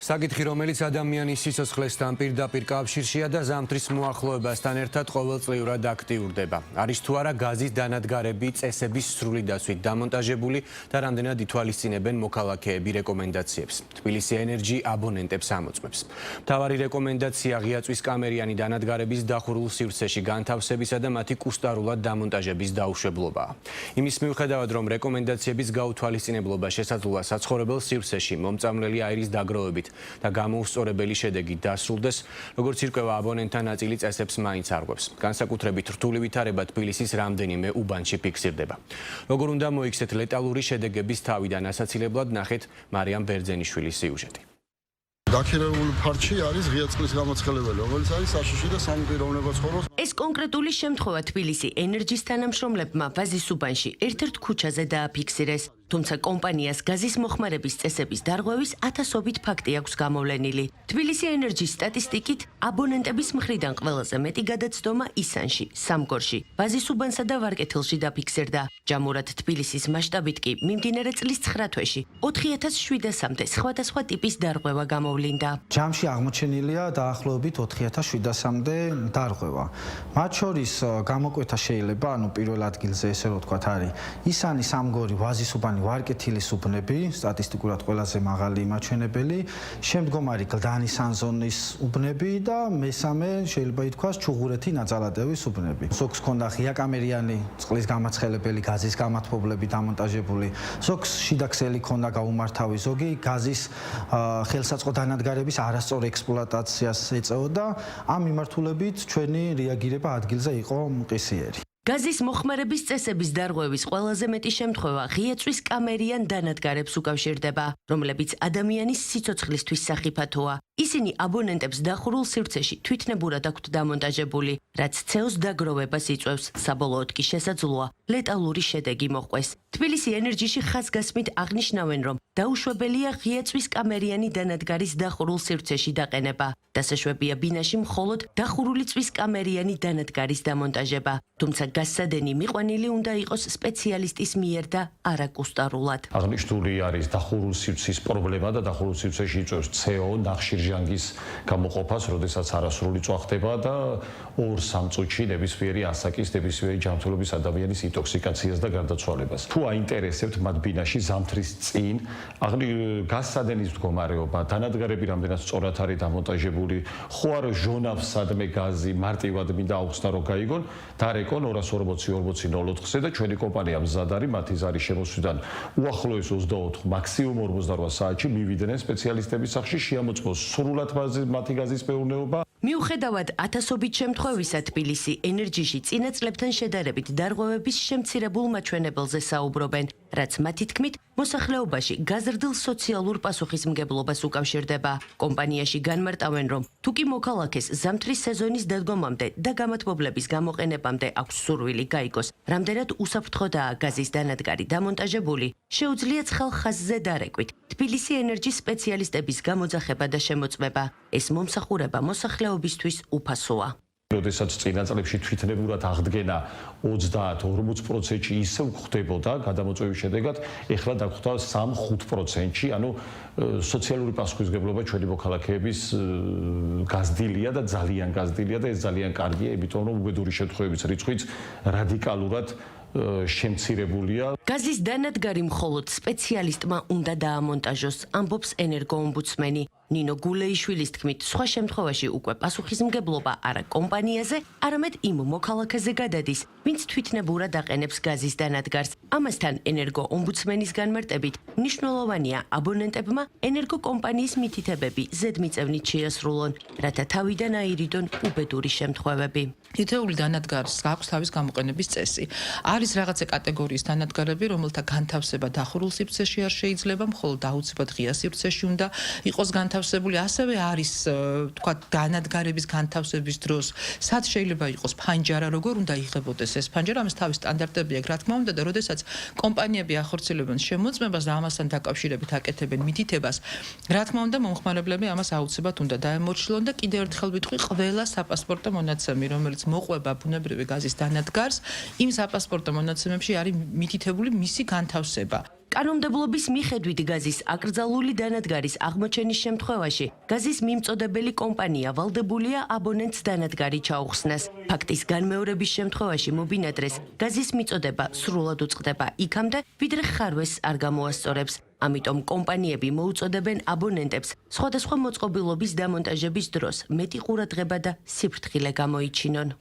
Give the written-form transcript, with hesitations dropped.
საკითხი, რომელიც ადამიანის სიცოცხლესთან პირდაპირ კავშირშია და ზამთრის მოახლოებასთან ერთად ყოველწლიურად აქტიურდება. არის თუ არა გაზის დანადგარები წესების სრული დაცვით დამონტაჟებული და რამდენად ითვალისწინებენ მოქალაქეები რეკომენდაციებს. თბილისი ენერჯი აბონენტებს ამოწმებს. მთავარი რეკომენდაცია ღია წვის კამერიანი დანადგარების დახურულ სივრცეში განთავსებისა და მათი კუსტარულად დამონტაჟების დაუშვებლობაა. იმის მიუხედავად, რომ რეკომენდაციების გაუთვალისწინებლობა შესაძლოა საცხოვრებელ სივრცეში მომწამლელი აირის დაგროვებით და გამოუსწორებელი შედეგი დასრულდეს, როგორც ირკვევა აბონენტთა ნაწილი წესებს მაინც არღვევს. განსაკუთრებით რთული ვითარება თბილისის რამდენიმე უბანში ფიქსირდება. როგორ უნდა მოიქცეთ ლეტალური შედეგების თავიდან ასაცილებლად, ნახეთ მარიამ ბერძენიშვილის სიუჟეტი. დაქირავებული ფარჩი არის ღია წყლის გამოცხელებელი, რომელიც არის საშიში და სამი პიროვნება ცხოვრობს. ეს კონკრეტული შემთხვევა თბილისი ენერჯის თანამშრომლებმა ვაზის უბანში ერთ-ერთ ქუჩაზე დააფიქსირეს. თუმცა კომპანიას გაზის მოხმარების წესების დარღვევის ათასობით ფაქტი აქვს გამოვლენილი. თბილისი ენერჯის სტატისტიკით აბონენტების მხრიდან ყველაზე მეტი გადაცდომა ისანში, სამგორში, ვაზის უბანსა და ვარკეთილში დაფიქსირდა. ჯამურად თბილისის მასშტაბით კი მიმდინარე წლის 9 თვეში 4700-მდე სხვადასხვა ტიპის დარღვევა გამოვლინდა. ჯამში აღმოჩენილია დაახლოებით 4700-მდე დარღვევა. მათ შორის გამოკვეთა შეიძლება, პირველ ადგილზე ესე რომ ვთქვათ, არის ისანი, სამგორი, ვაზის უბანი, ვარკეთილის უბნები, სტატისტიკურად ყველაზე მაღალი მაჩვენებელი, შემდგომ არის გლდანის ანზონის უბნები და მესამე შეიძლება ითქვას ჩუღურეთი ნაძალადევის უბნები. ზოგს ჰქონდა ღიაკამერიანი წყლის გამაცხელებელი გაზის გამათბობლები დამონტაჟებული, ზოგს შიდა ქსელი ჰქონდა გაუმართავი, ზოგი გაზის ხელსაწყო დანადგარების არასწორ ექსპლუატაციას ეწეოდა. ამ მიმართულებით ჩვენი რეაგირება ადგილზე იყო მყისიერი. გაზის მოხმარების წესების დარღვევის ყველაზე მეტი შემთხვევა ღია წვის კამერიან დანადგარებს უკავშირდება, რომლებიც ადამიანის სიცოცხლისთვის სახიფათოა. ისინი აბონენტებს დახურულ სივრცეში თვითნებურად აქვთ დამონტაჟებული, რაც CO-ს დაგროვებას იწვევს, საბოლოოდ კი შესაძლოა ლეტალური შედეგი მოჰყვეს. თბილისი ენერჯიში ხაზგასმით აღნიშნავენ, რომ დაუშვებელია ღია წვის კამერიანი დანადგარის დახურულ სივრცეში დაყენება. დასაშვებია ბინაში მხოლოდ დახურული წვის კამერიანი დანადგარის დამონტაჟება, თუმცა გასცადენი მიყვანილი უნდა იყოს სპეციალისტის მიერ და არა კუსტარულად. აღნიშნული არის დახურულ სივრცის პრობლემა და დახურულ სივრცეში იწვევს CO ნახშირჟანგის გამოყოფას, როდესაც არასრული წვა ხდება და 2-3 წუთში ნებისმიერი ასაკის, ნებისმიერი ჯანმრთელობის ადამიანის ინტოქსიკაციას და გარდაცვალებას. თუ აინტერესებთ მათ ბინაში ზამთრის წინ გასცადენის მდგომარეობა, დანადგარები რამდენად სწორად არის დამონტაჟებული, ხო არა ჟონავს სადმე გაზი მარტივად მინდა აუხსნა რომ გაიგონ, დარეკონ 240-40-04-ზე და ჩვენი კომპანია მზად არის მათი ზარის შემოსვლიდან უახლოეს 24, მაქსიმუმ 48 საათში მივიდნენ სპეციალისტების სახლში, შეამოწმოს სრულად მათი გაზის მეურნეობა. მიუხედავად ათასობით შემთხვევისა, თბილისი ენერჯიში წინა წლებთან შედარებით დარღვევების შემცირებულ მაჩვენებელზე საუბრობენ, რაც მათი თქმით მოსახლეობაში გაზრდილ სოციალურ პასუხისმგებლობას უკავშირდება. კომპანიაში განმარტავენ, რომ თუ კი მოქალაქეს ზამთრის სეზონის დადგომამდე და გამათბობლების გამოყენებამდე აქვს სურვილი გაიგოს, რამდენად უსაფრთხოდაა გაზის დანადგარი დამონტაჟებული, შეუძლიათ ხალხზე დარეკვით თბილისი ენერჯის სპეციალისტების გამოძახება და შემოწმება. ეს მომსახურება მოსახლეობისთვის უფასოა. როდესაც წინა წლებში თვითნებურად აღდგენა 30-40%-ში ისევ ხდებოდა გადამოწვევის შედეგად, ეხლა დაგხვდა 3-5%-ში, ანუ სოციალური პასუხისმგებლობა ჩვენი მოქალაქეების გაზრდილია და ძალიან გაზრდილია და ეს ძალიან კარგია, იმიტომ რომ უბედური შემთხვევების რიცხვიც რადიკალურად შემცირებულია. გაზის დანადგარი მხოლოდ სპეციალისტმა უნდა დაამონტაჟოს, ამბობს ენერგოომბუდსმენი. ნინო გულეიშვილის თქმით, სხვა შემთხვევაში უკვე პასუხისმგებლობა არა კომპანიაზე, არამედ იმ მოქალაქეზე გადადის, ვინც თვითნებურად აყენებს გაზის დანადგარს. ამასთან ენერგოომბუდსმენის განმარტებით, მნიშვნელოვანია აბონენტებმა ენერგოკომპანიის მითითებები ზედმიწევნით შეასრულონ, რათა თავიდან აირიდონ უბედური შემთხვევები. თითოეული დანადგარს აქვს თავის გამოყენების წესი. არის რაღაცა კატეგორიის დანადგარები, რომელთა განთავსება დახურულ სივრცეში არ შეიძლება, მხოლოდ აუცილებლად ღია სივრცეში უნდა იყოს განთავსებული. ასევე არის, თქვა, დანადგარების განთავსების დროს, სად შეიძლება იყოს ფანჯარა, როგორ უნდა იღებოდეს ეს ფანჯარა, ამას თავის სტანდარტები აქვს, რა თქმა უნდა, და როდესაც კომპანიები ახორციელებენ შემოწმებას და ამასთან დაკავშირებით აკეთებენ მითითებას, რა თქმა უნდა, მომხმარებლები ამას აუცილებლად უნდა დაემორჩილონ და კიდევ ერთხელ ვიტყვი, ყველა საპასპორტო მონაცემი, რომელიც მოყვება ბუნებრივი გაზის დანადგარს, იმ საპასპორტო მონაცემებში არის მითითებული მისი განთავსება. კანონმდებლობის მიხედვით გაზის აკრძალული დანადგარის აღმოჩენის შემთხვევაში გაზის მიმწოდებელი კომპანია ვალდებულია აბონენტს დანადგარი ჩაუხსნას. ფაქტის განმეორების შემთხვევაში მობინადრეს გაზის მიწოდება სრულად უწყდება იქამდე, ვიდრე ხარვეს არ გამოასწორებს. ამიტომ კომპანიები მოუწოდებენ აბონენტებს სხვადასხვა მოწყობილობის დამონტაჟების დროს მეტი ყურადღება და სიფრთხილე გამოიჩინონ.